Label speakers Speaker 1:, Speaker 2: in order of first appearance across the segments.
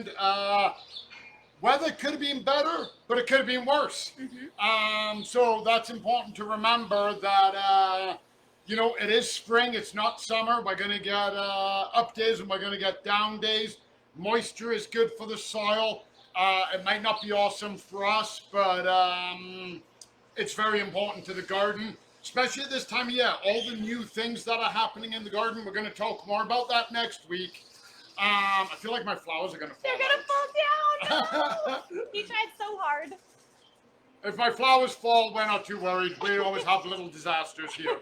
Speaker 1: and weather could have been better, but it could have been worse. So that's important to remember that, you know, it is spring, it's not summer. We're going to get up days and we're going to get down days. Moisture is good for the soil. It might not be awesome for us, but it's very important to the garden, especially at this time of year. All the new things that are happening in the garden, we're going to talk more about that next week. I feel like my flowers are going to fall.
Speaker 2: They're going to fall down. No. He tried so hard.
Speaker 1: If my flowers fall, we're not too worried. We always have little disasters here.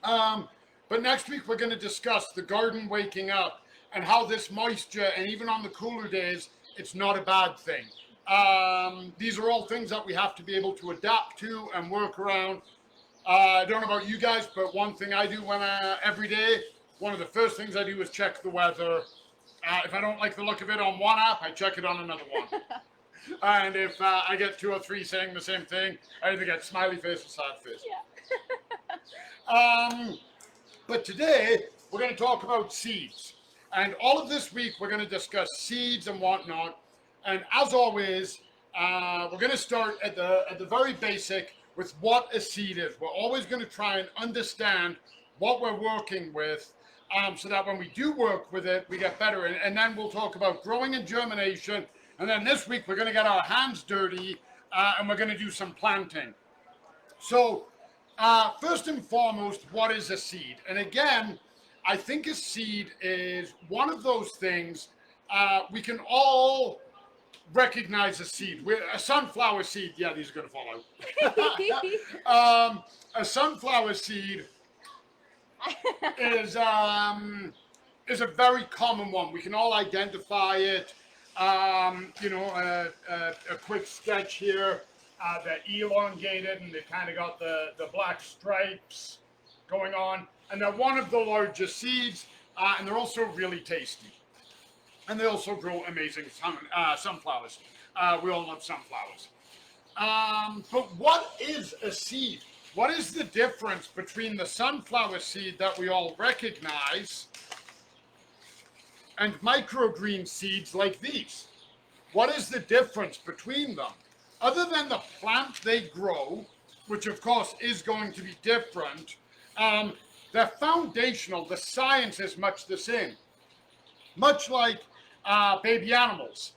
Speaker 1: But next week, we're going to discuss the garden waking up and how this moisture, and even on the cooler days, it's not a bad thing. These are all things that we have to be able to adapt to and work around. I don't know about you guys, but one thing I do every day, one of the first things I do is check the weather. If I don't like the look of it on one app, I check it on another one. And if I get 2 or 3 saying the same thing, I either get smiley face or sad face.
Speaker 2: Yeah.
Speaker 1: But today, we're going to talk about seeds. And all of this week, we're going to discuss seeds and whatnot. And as always, we're going to start at the very basic with what a seed is. We're always going to try and understand what we're working with, so that when we do work with it, we get better. And then we'll talk about growing and germination. And then this week, we're going to get our hands dirty, and we're going to do some planting. So, first and foremost, what is a seed? And again, I think a seed is one of those things we can all recognize a seed. A sunflower seed, yeah, these are going to fall out. A sunflower seed is a very common one. We can all identify it. You know, a quick sketch here. They're elongated and they kind of got the black stripes going on. And they're one of the largest seeds, and they're also really tasty. And they also grow amazing sunflowers. We all love sunflowers. But what is a seed? What is the difference between the sunflower seed that we all recognize and microgreen seeds like these? What is the difference between them? Other than the plant they grow, which of course is going to be different, they're foundational. The science is much the same. Much like baby animals.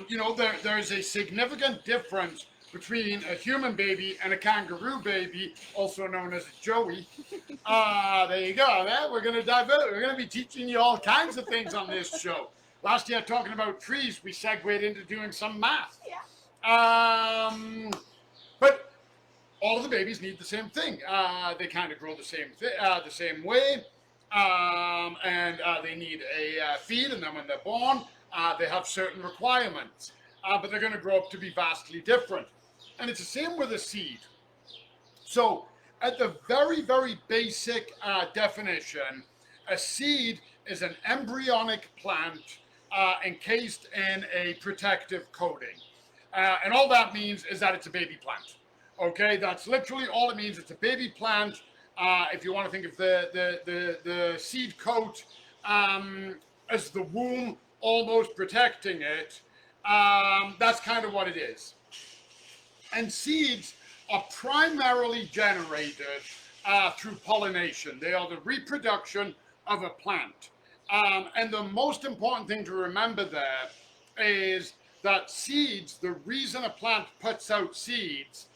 Speaker 1: You know, there's a significant difference between a human baby and a kangaroo baby, also known as a joey. There you go. We're going to divert. We're going to be teaching you all kinds of things on this show. Last year, talking about trees, we segued into doing some math.
Speaker 2: Yeah.
Speaker 1: But all of the babies need the same thing. They kind of grow the same way, and they need a feed, and then when they're born, they have certain requirements. But they're going to grow up to be vastly different. And it's the same with a seed. So, at the very, very basic definition, a seed is an embryonic plant encased in a protective coating. And all that means is that it's a baby plant. Okay, that's literally all it means. It's a baby plant. If you want to think of the seed coat as the womb almost protecting it, that's kind of what it is. And seeds are primarily generated through pollination. They are the reproduction of a plant. And the most important thing to remember there is that seeds, the reason a plant puts out seeds,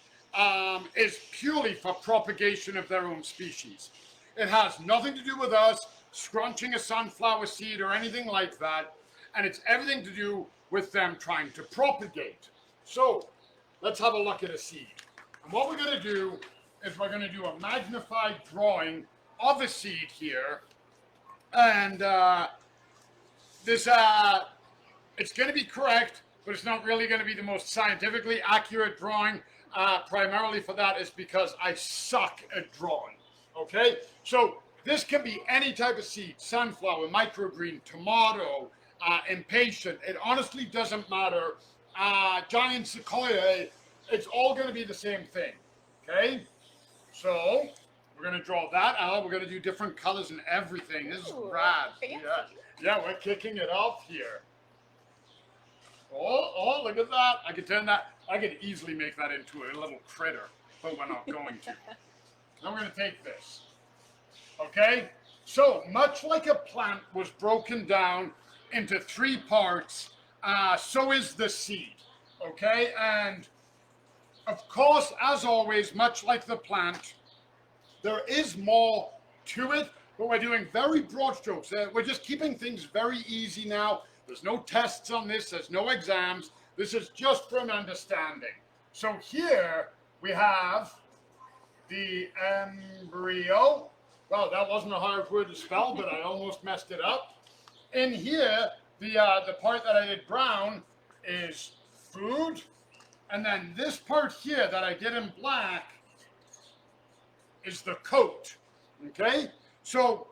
Speaker 1: is purely for propagation of their own species. It has nothing to do with us scrunching a sunflower seed or anything like that, and it's everything to do with them trying to propagate. So, let's have a look at a seed. And what we're going to do is we're going to do a magnified drawing of a seed here, and this it's going to be correct, but it's not really going to be the most scientifically accurate drawing. Primarily for that is because I suck at drawing. Okay, so this can be any type of seed: sunflower, microgreen, tomato, impatient. It honestly doesn't matter. Giant sequoia. It's all going to be the same thing. Okay, so we're going to draw that out. We're going to do different colors and everything. This is rad.
Speaker 2: Fancy.
Speaker 1: Yeah, we're kicking it off here. Oh, look at that. I could turn that, I could easily make that into a little critter, but we're not going to. Now we're going to take this. Okay? So, much like a plant was broken down into 3 parts, so is the seed. Okay? And, of course, as always, much like the plant, there is more to it, but we're doing very broad strokes. We're just keeping things very easy now. There's no tests on this. There's no exams. This is just for an understanding. So here we have the embryo. Well, that wasn't a hard word to spell, but I almost messed it up. In here, the part that I did brown is food. And then this part here that I did in black is the coat. Okay? So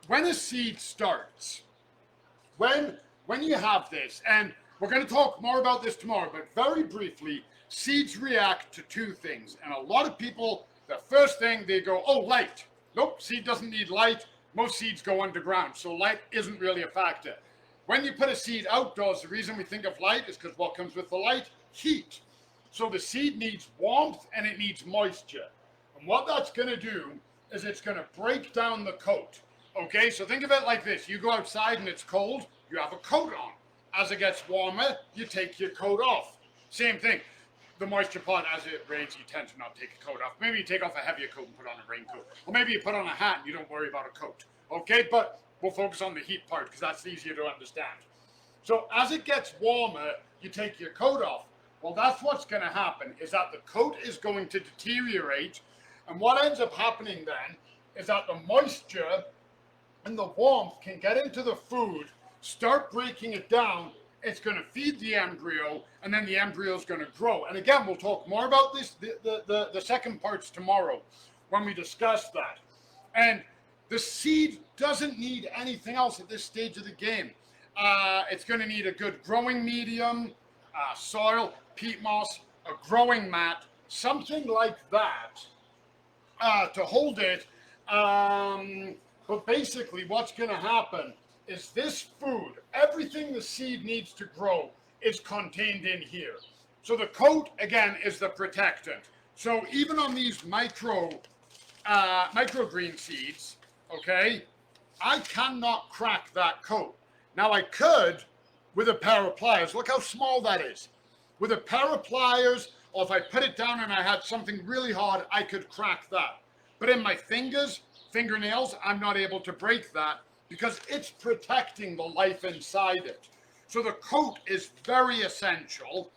Speaker 1: when a seed starts, when you have this, and we're going to talk more about this tomorrow, but very briefly, seeds react to 2 things. And a lot of people, the first thing they go, oh, light. Nope, seed doesn't need light. Most seeds go underground, so light isn't really a factor. When you put a seed outdoors, the reason we think of light is because what comes with the light? Heat. So the seed needs warmth and it needs moisture. And what that's going to do is it's going to break down the coat. Okay, so think of it like this. You go outside and it's cold, you have a coat on. As it gets warmer, you take your coat off. Same thing. The moisture part, as it rains, you tend to not take a coat off. Maybe you take off a heavier coat and put on a raincoat. Or maybe you put on a hat and you don't worry about a coat. Okay, but we'll focus on the heat part because that's easier to understand. So as it gets warmer, you take your coat off. Well, that's what's going to happen, is that the coat is going to deteriorate. And what ends up happening then is that the moisture and the warmth can get into the food, start breaking it down. It's going to feed the embryo, and then the embryo is going to grow. And again, we'll talk more about this, the second parts tomorrow when we discuss that. And the seed doesn't need anything else at this stage of the game. It's going to need a good growing medium, soil, peat moss, a growing mat, something like that to hold it. But basically what's going to happen is this food, everything the seed needs to grow is contained in here. So the coat, again, is the protectant. So even on these microgreen seeds, okay, I cannot crack that coat. Now I could with a pair of pliers. Look how small that is. With a pair of pliers, or if I put it down and I had something really hard, I could crack that. But in my fingernails, I'm not able to break that because it's protecting the life inside it. So the coat is very essential.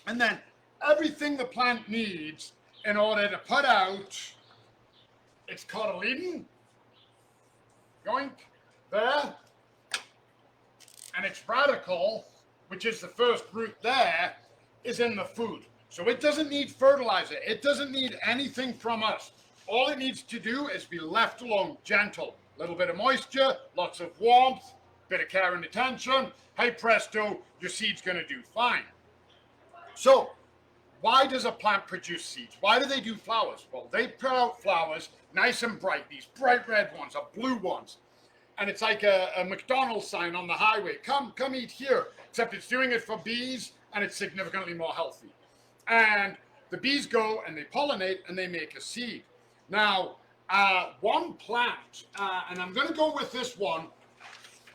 Speaker 1: And then everything the plant needs in order to put out its cotyledon, yoink, there, and its radicle, which is the first root there, is in the food. So it doesn't need fertilizer. It doesn't need anything from us. All it needs to do is be left alone, gentle. A little bit of moisture, lots of warmth, bit of care and attention. Hey presto, your seed's going to do fine. So, why does a plant produce seeds? Why do they do flowers? Well, they put out flowers nice and bright, these bright red ones, or blue ones. And it's like a McDonald's sign on the highway. Come eat here. Except it's doing it for bees, and it's significantly more healthy. And the bees go and they pollinate and they make a seed. Now, one plant, and I'm going to go with this one.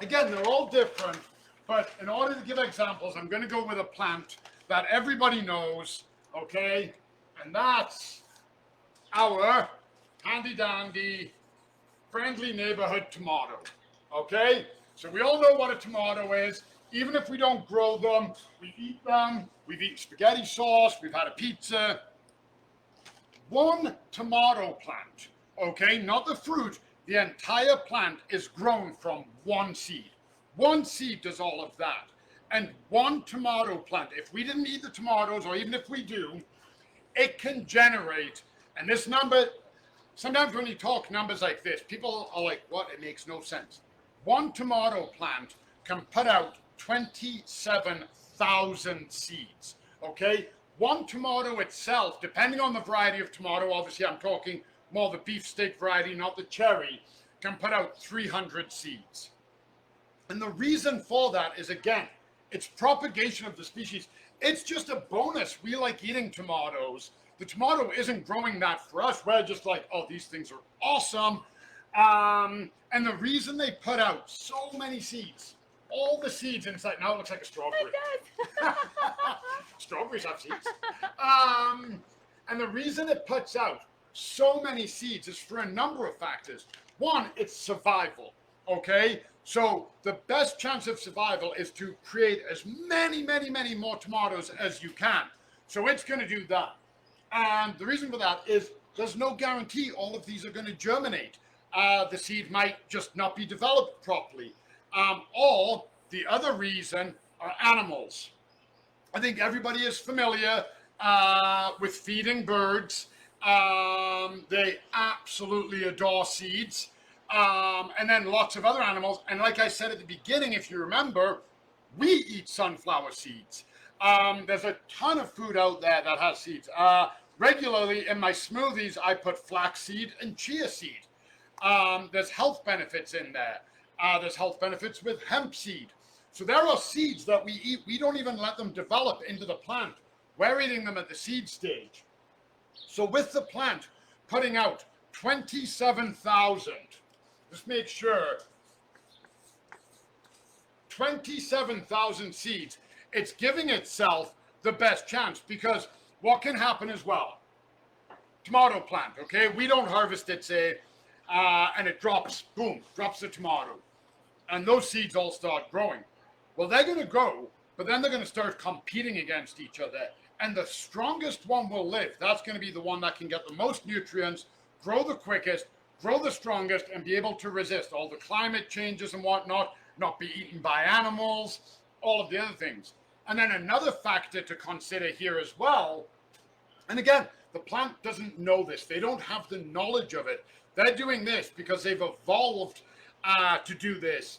Speaker 1: Again, they're all different, but in order to give examples, I'm going to go with a plant that everybody knows, okay? And that's our handy-dandy, friendly neighborhood tomato, okay? So we all know what a tomato is. Even if we don't grow them, we eat them. We've eaten spaghetti sauce. We've had a pizza. One tomato plant, okay, not the fruit, the entire plant is grown from one seed. One seed does all of that. And one tomato plant, if we didn't eat the tomatoes, or even if we do, it can generate, and this number, sometimes when you talk numbers like this, people are like, what? It makes no sense. One tomato plant can put out 27,000 seeds, okay? One tomato itself, depending on the variety of tomato, obviously I'm talking more the beefsteak variety, not the cherry, can put out 300 seeds. And the reason for that is, again, It's propagation of the species. It's just a bonus. We like eating tomatoes. The tomato isn't growing that for us. We're just like, oh, these things are awesome. And the reason they put out so many seeds, all the seeds inside, now it looks like a strawberry.
Speaker 2: It does.
Speaker 1: Strawberries have seeds. And the reason it puts out so many seeds is for a number of factors. One, it's survival, okay? So the best chance of survival is to create as many more tomatoes as you can. So it's going to do that. And the reason for that is there's no guarantee all of these are going to germinate. The seed might just not be developed properly. Or the other reason are animals. I think everybody is familiar with feeding birds. They absolutely adore seeds. And then lots of other animals. And like I said at the beginning, if you remember, we eat sunflower seeds. There's a ton of food out there that has seeds. Regularly in my smoothies, I put flaxseed and chia seed. There's health benefits in there. There's health benefits with hemp seed. So there are seeds that we eat. We don't even let them develop into the plant. We're eating them at the seed stage. So with the plant putting out 27,000, just make sure, 27,000 seeds, it's giving itself the best chance, because what can happen as well? Tomato plant, okay? We don't harvest it, say, and it drops, boom, drops the tomato. And those seeds all start growing. Well, they're going to grow, but then they're going to start competing against each other. And the strongest one will live. That's going to be the one that can get the most nutrients, grow the quickest, grow the strongest, and be able to resist all the climate changes and whatnot, not be eaten by animals, all of the other things. And then another factor to consider here as well, and again, the plant doesn't know this. They don't have the knowledge of it. They're doing this because they've evolved to do this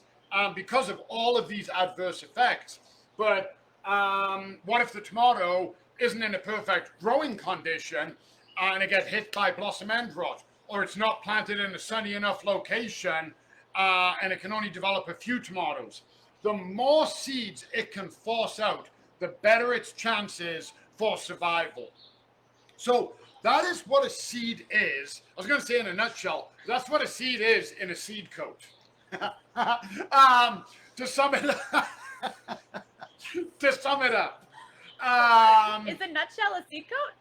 Speaker 1: because of all of these adverse effects. But what if the tomato isn't in a perfect growing condition and it gets hit by blossom end rot, or it's not planted in a sunny enough location and it can only develop a few tomatoes? The more seeds it can force out, the better its chances for survival. So that is what a seed is. I was going to say in a nutshell, that's what a seed is in a seed coat. To sum it up.
Speaker 2: Is a nutshell a seed coat?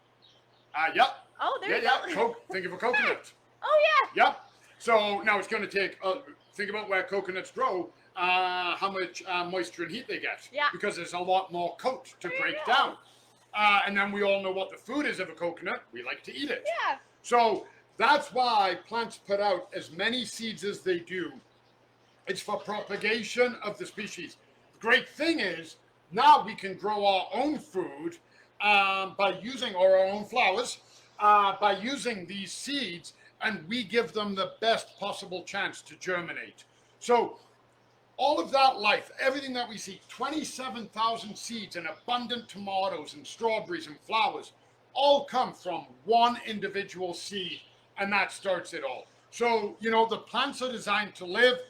Speaker 1: Yep.
Speaker 2: Oh, there you go.
Speaker 1: Think of a coconut.
Speaker 2: Oh, yeah.
Speaker 1: Yep. So now it's going to take, think about where coconuts grow, how much moisture and heat they get.
Speaker 2: Yeah.
Speaker 1: Because there's a lot more coat to break down. And then we all know what the food is of a coconut. We like to eat it.
Speaker 2: Yeah.
Speaker 1: So that's why plants put out as many seeds as they do. It's for propagation of the species. The great thing is now we can grow our own food by using, or our own flowers, by using these seeds, and we give them the best possible chance to germinate. So all of that life, everything that we see, 27,000 seeds and abundant tomatoes and strawberries and flowers, all come from one individual seed, and that starts it all. So, you know, the plants are designed to live,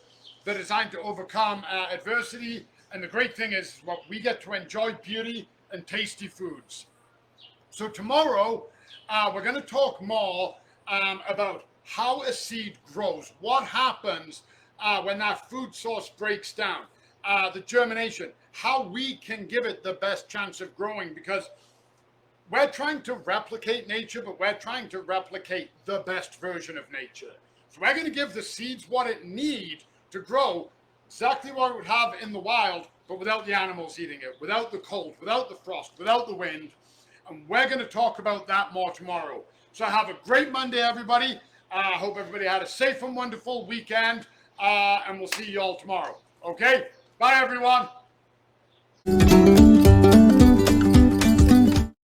Speaker 1: they're designed to overcome adversity, and the great thing is, well, we get to enjoy beauty and tasty foods. So tomorrow, we're going to talk more about how a seed grows, what happens when that food source breaks down, the germination, how we can give it the best chance of growing, because we're trying to replicate nature, but we're trying to replicate the best version of nature. So we're going to give the seeds what it needs to grow, exactly what it would have in the wild, but without the animals eating it, without the cold, without the frost, without the wind. And we're going to talk about that more tomorrow. So have a great Monday, everybody. I hope everybody had a safe and wonderful weekend. And we'll see you all tomorrow. Okay? Bye, everyone.